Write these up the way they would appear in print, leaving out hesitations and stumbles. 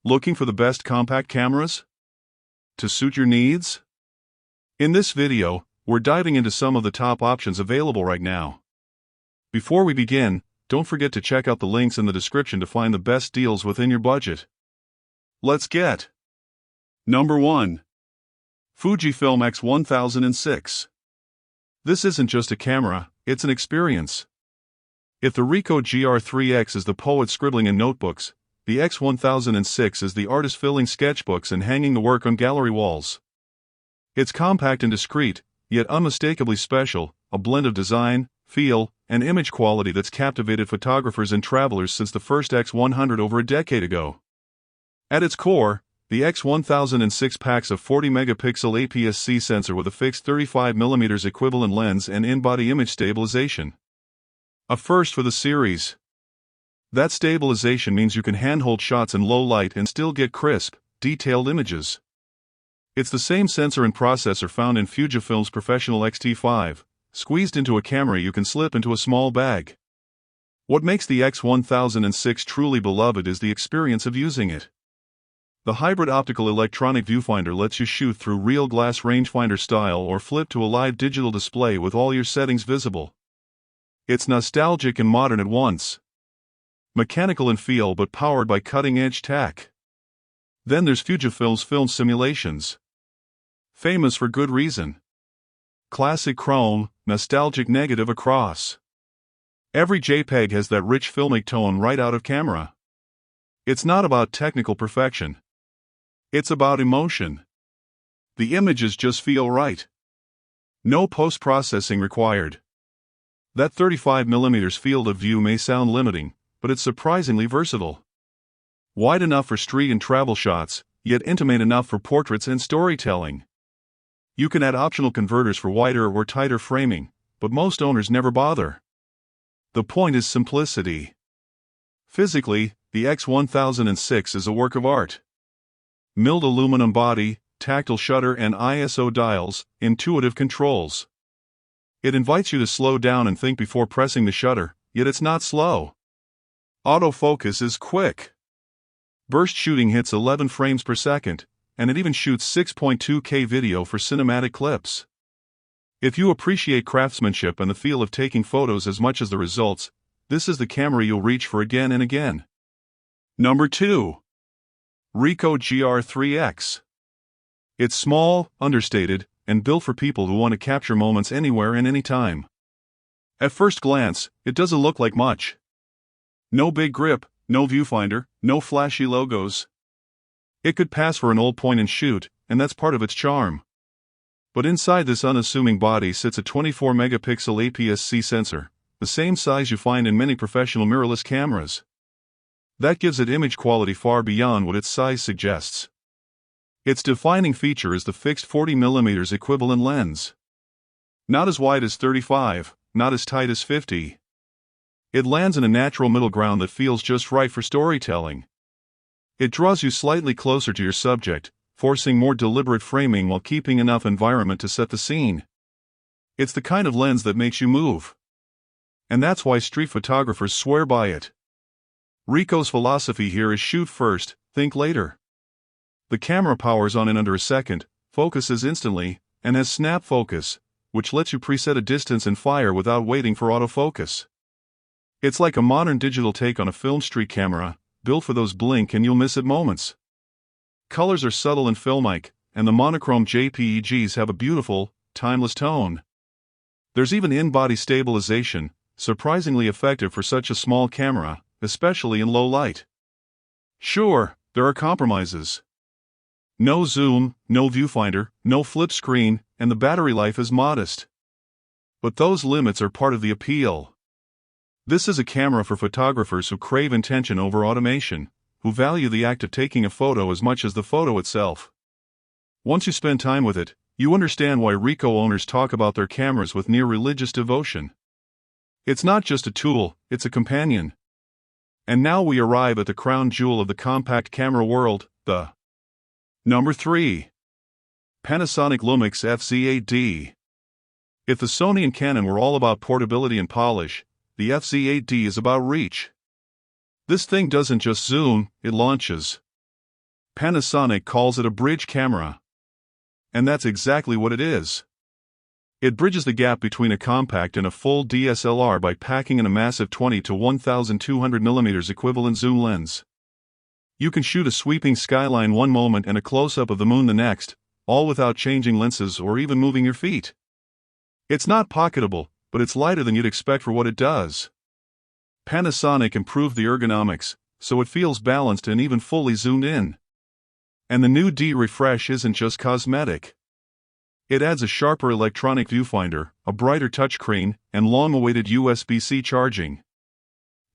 Looking for the best compact cameras to suit your needs? In this video, we're diving into some of the top options available right now. Before we begin, don't forget to check out the links in the description to find the best deals within your budget. Let's get Number 1. Fujifilm X1006. This isn't just a camera, it's an experience. If the Rico GR3X is the poet scribbling in notebooks, the X1006 is the artist filling sketchbooks and hanging the work on gallery walls. It's compact and discreet, yet unmistakably special, a blend of design, feel, and image quality that's captivated photographers and travelers since the first X100 over a decade ago. At its core, the X1006 packs a 40-megapixel APS-C sensor with a fixed 35mm equivalent lens and in-body image stabilization. A first for the series. That stabilization means you can handhold shots in low light and still get crisp, detailed images. It's the same sensor and processor found in Fujifilm's professional X-T5, squeezed into a camera you can slip into a small bag. What makes the X1006 truly beloved is the experience of using it. The hybrid optical electronic viewfinder lets you shoot through real glass rangefinder style or flip to a live digital display with all your settings visible. It's nostalgic and modern at once. Mechanical in feel but powered by cutting-edge tech. Then there's Fujifilm's film simulations. Famous for good reason. Classic chrome, nostalgic negative across. Every JPEG has that rich filmic tone right out of camera. It's not about technical perfection. It's about emotion. The images just feel right. No post-processing required. That 35mm field of view may sound limiting, but it's surprisingly versatile. Wide enough for street and travel shots, yet intimate enough for portraits and storytelling. You can add optional converters for wider or tighter framing, but most owners never bother. The point is simplicity. Physically, the X1006 is a work of art. Milled aluminum body, tactile shutter and ISO dials, intuitive controls. It invites you to slow down and think before pressing the shutter, yet it's not slow. Autofocus is quick. Burst shooting hits 11 frames per second, and it even shoots 6.2K video for cinematic clips. If you appreciate craftsmanship and the feel of taking photos as much as the results, this is the camera you'll reach for again and again. Number 2. Rico GR3X. It's small, understated, and built for people who want to capture moments anywhere and anytime. At first glance, it doesn't look like much. No big grip, no viewfinder, no flashy logos. It could pass for an old point-and-shoot, and that's part of its charm. But inside this unassuming body sits a 24-megapixel APS-C sensor, the same size you find in many professional mirrorless cameras. That gives it image quality far beyond what its size suggests. Its defining feature is the fixed 40mm equivalent lens. Not as wide as 35, not as tight as 50. It lands in a natural middle ground that feels just right for storytelling. It draws you slightly closer to your subject, forcing more deliberate framing while keeping enough environment to set the scene. It's the kind of lens that makes you move. And that's why street photographers swear by it. Rico's philosophy here is shoot first, think later. The camera powers on in under a second, focuses instantly, and has snap focus, which lets you preset a distance and fire without waiting for autofocus. It's like a modern digital take on a film street camera, built for those blink and you'll miss it moments. Colors are subtle and filmic, and the monochrome JPEGs have a beautiful, timeless tone. There's even in-body stabilization, surprisingly effective for such a small camera, especially in low light. Sure, there are compromises. No zoom, no viewfinder, no flip screen, and the battery life is modest. But those limits are part of the appeal. This is a camera for photographers who crave intention over automation, who value the act of taking a photo as much as the photo itself. Once you spend time with it, you understand why Rico owners talk about their cameras with near religious devotion. It's not just a tool, it's a companion. And now we arrive at the crown jewel of the compact camera world, the Number 3. Panasonic Lumix FZ8D. If the Sony and Canon were all about portability and polish, the FZ8D is about reach. This thing doesn't just zoom, it launches. Panasonic calls it a bridge camera. And that's exactly what it is. It bridges the gap between a compact and a full DSLR by packing in a massive 20 to 1200mm equivalent zoom lens. You can shoot a sweeping skyline one moment and a close-up of the moon the next, all without changing lenses or even moving your feet. It's not pocketable, but it's lighter than you'd expect for what it does. Panasonic improved the ergonomics, so it feels balanced and even fully zoomed in. And the new D-Refresh isn't just cosmetic. It adds a sharper electronic viewfinder, a brighter touchscreen, and long-awaited USB-C charging.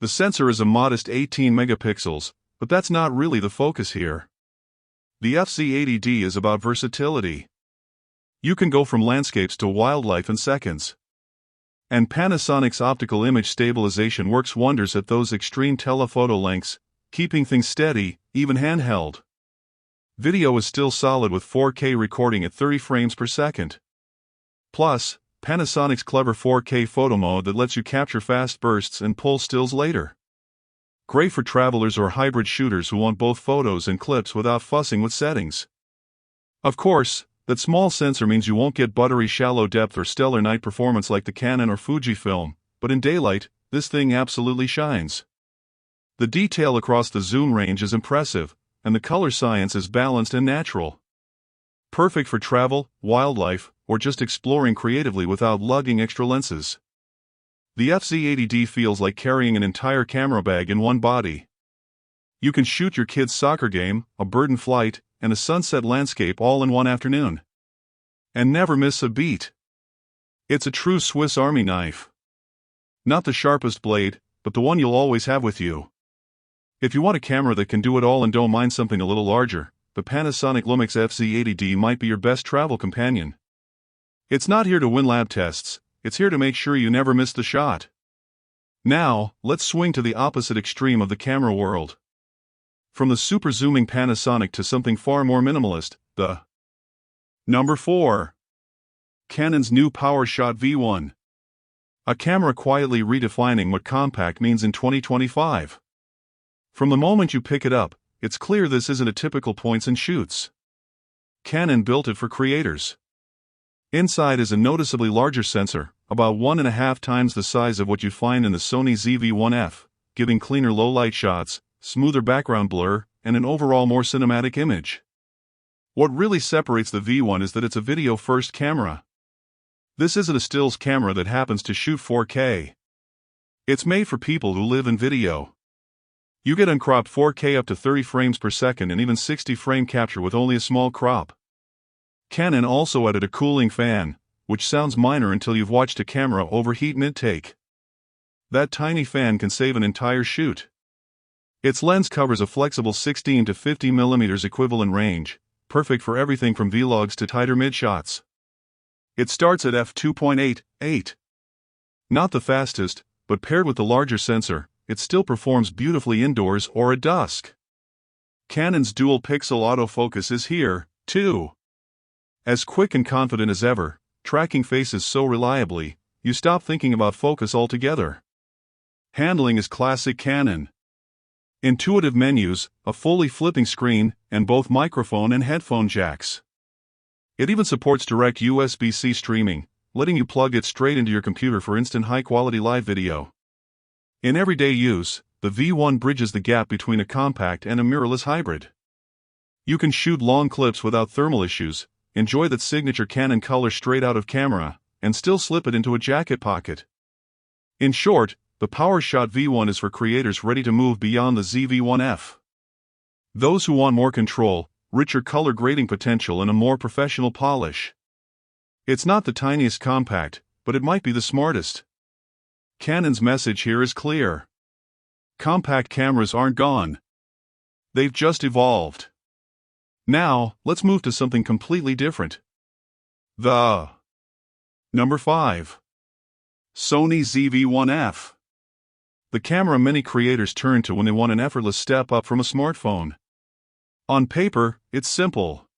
The sensor is a modest 18 megapixels, but that's not really the focus here. The FZ80D is about versatility. You can go from landscapes to wildlife in seconds. And Panasonic's optical image stabilization works wonders at those extreme telephoto lengths, keeping things steady, even handheld. Video is still solid with 4K recording at 30 frames per second. Plus, Panasonic's clever 4K photo mode that lets you capture fast bursts and pull stills later. Great for travelers or hybrid shooters who want both photos and clips without fussing with settings. Of course, that small sensor means you won't get buttery shallow depth or stellar night performance like the Canon or Fujifilm, but in daylight, this thing absolutely shines. The detail across the zoom range is impressive, and the color science is balanced and natural. Perfect for travel, wildlife, or just exploring creatively without lugging extra lenses. The FZ80D feels like carrying an entire camera bag in one body. You can shoot your kid's soccer game, a bird in flight, and a sunset landscape all in one afternoon. And never miss a beat. It's a true Swiss Army knife. Not the sharpest blade, but the one you'll always have with you. If you want a camera that can do it all and don't mind something a little larger, the Panasonic Lumix FZ80D might be your best travel companion. It's not here to win lab tests, it's here to make sure you never miss the shot. Now, let's swing to the opposite extreme of the camera world. From the super zooming Panasonic to something far more minimalist, the Number 4. Canon's new PowersShot V1. A camera quietly redefining what compact means in 2025. From the moment you pick it up, it's clear this isn't a typical points and shoots. Canon built it for creators. Inside is a noticeably larger sensor, about 1.5 times the size of what you find in the Sony ZV1F, giving cleaner low-light shots, smoother background blur, and an overall more cinematic image. What really separates the V1 is that it's a video-first camera. This isn't a stills camera that happens to shoot 4K. It's made for people who live in video. You get uncropped 4K up to 30 frames per second and even 60 frame capture with only a small crop. Canon also added a cooling fan, which sounds minor until you've watched a camera overheat mid-take. That tiny fan can save an entire shoot. Its lens covers a flexible 16 to 50mm equivalent range, perfect for everything from vlogs to tighter mid-shots. It starts at f2.8.8. Not the fastest, but paired with the larger sensor, it still performs beautifully indoors or at dusk. Canon's dual-pixel autofocus is here, too. As quick and confident as ever, tracking faces so reliably, you stop thinking about focus altogether. Handling is classic Canon. Intuitive menus, a fully flipping screen, and both microphone and headphone jacks. It even supports direct USB-C streaming, letting you plug it straight into your computer for instant high-quality live video. In everyday use, the V1 bridges the gap between a compact and a mirrorless hybrid. You can shoot long clips without thermal issues, enjoy that signature Canon color straight out of camera, and still slip it into a jacket pocket. In short, the PowersShot V1 is for creators ready to move beyond the ZV1F. Those who want more control, richer color grading potential, and a more professional polish. It's not the tiniest compact, but it might be the smartest. Canon's message here is clear. Compact cameras aren't gone. They've just evolved. Now, let's move to something completely different. The Number 5. Sony ZV1F. The camera many creators turn to when they want an effortless step up from a smartphone. On paper, it's simple.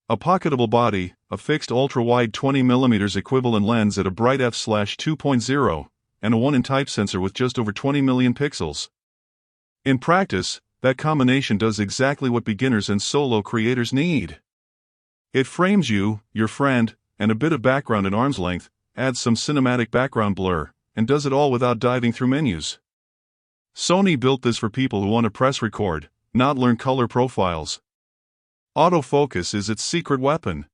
A pocketable body, a fixed ultra-wide 20mm equivalent lens at a bright f/2.0, and a 1-in type sensor with just over 20 million pixels. In practice, that combination does exactly what beginners and solo creators need. It frames you, your friend, and a bit of background at arm's length, adds some cinematic background blur, and does it all without diving through menus. Sony built this for people who want to press record, not learn color profiles. Autofocus is its secret weapon.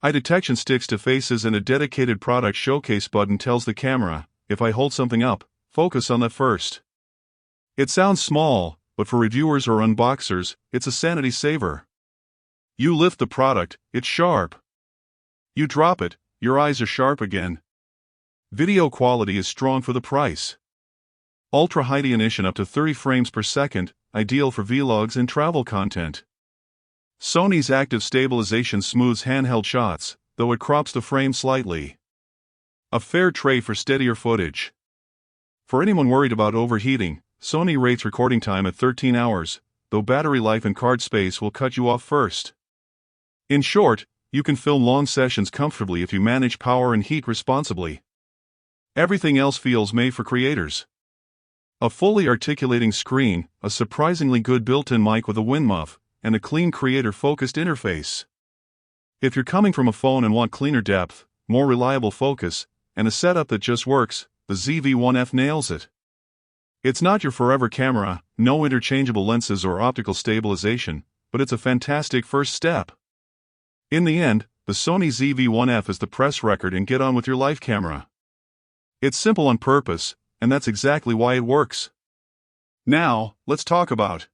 Eye detection sticks to faces and a dedicated product showcase button tells the camera, if I hold something up, focus on that first. It sounds small, but for reviewers or unboxers, it's a sanity saver. You lift the product, it's sharp. You drop it, your eyes are sharp again. Video quality is strong for the price. Ultra high definition up to 30 frames per second, ideal for vlogs and travel content. Sony's active stabilization smooths handheld shots, though it crops the frame slightly. A fair tray for steadier footage. For anyone worried about overheating, Sony rates recording time at 13 hours, though battery life and card space will cut you off first. In short, you can film long sessions comfortably if you manage power and heat responsibly. Everything else feels made for creators. A fully articulating screen, a surprisingly good built-in mic with a wind muff, and a clean creator-focused interface. If you're coming from a phone and want cleaner depth, more reliable focus, and a setup that just works, the ZV1F nails it. It's not your forever camera, no interchangeable lenses or optical stabilization, but it's a fantastic first step. In the end, the Sony ZV1F is the press record and get on with your life camera. It's simple on purpose, and that's exactly why it works. Now, let's talk about